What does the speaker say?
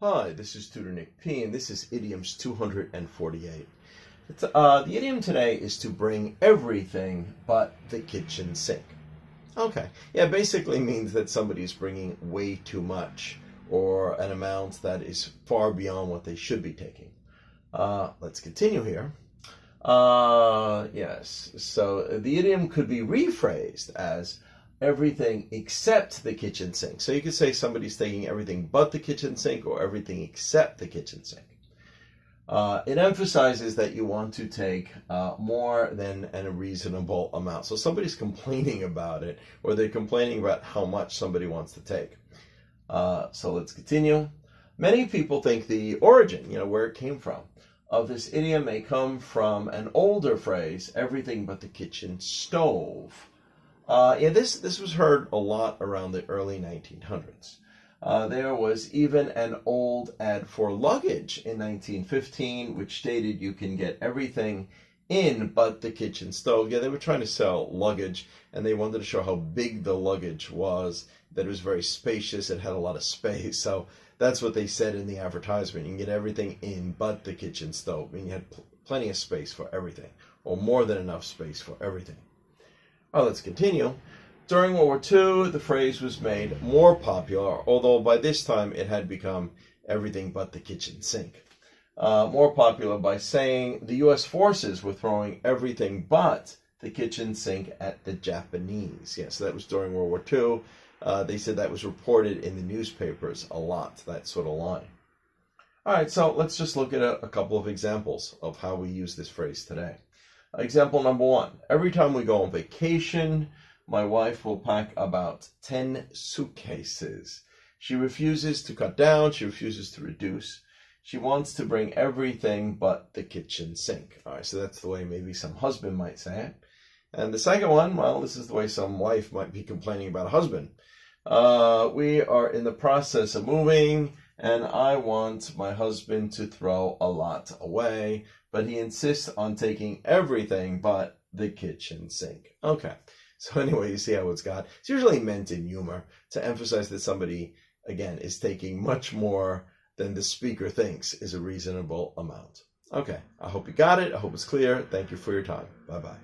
Hi, this is Tutor Nick P, and this is Idioms 248. The idiom today is to bring everything but the kitchen sink. Okay, yeah, basically means that somebody is bringing way too much or an amount that is far beyond what they should be taking. Let's continue here. Yes, so the idiom could be rephrased as everything except the kitchen sink. So you could say somebody's taking everything but the kitchen sink or everything except the kitchen sink. It emphasizes that you want to take more than a reasonable amount. So somebody's complaining about it, or they're complaining about how much somebody wants to take. So let's continue. Many people think the origin, where it came from, of this idiom may come from an older phrase, everything but the kitchen stove. This was heard a lot around the early 1900s. There was even an old ad for luggage in 1915, which stated you can get everything in but the kitchen stove. Yeah, they were trying to sell luggage, and they wanted to show how big the luggage was, that it was very spacious, it had a lot of space. So that's what they said in the advertisement. You can get everything in but the kitchen stove. I mean, you had plenty of space for everything, or more than enough space for everything. Well, let's continue. During World War II, the phrase was made more popular, although by this time it had become everything but the kitchen sink. More popular by saying the U.S. forces were throwing everything but the kitchen sink at the Japanese. Yeah, so that was during World War II. They said that was reported in the newspapers a lot, that sort of line. All right, so let's just look at a couple of examples of how we use this phrase today. Example number one, every time we go on vacation, my wife will pack about 10 suitcases. She refuses to cut down, she refuses to reduce. She wants to bring everything but the kitchen sink. All right, so that's the way maybe some husband might say it. And the second one, well, this is the way some wife might be complaining about a husband. We are in the process of moving, and I want my husband to throw a lot away, but he insists on taking everything but the kitchen sink. Okay, so anyway, you see how it's got. It's usually meant in humor to emphasize that somebody, again, is taking much more than the speaker thinks is a reasonable amount. Okay, I hope you got it. I hope it's clear. Thank you for your time. Bye-bye.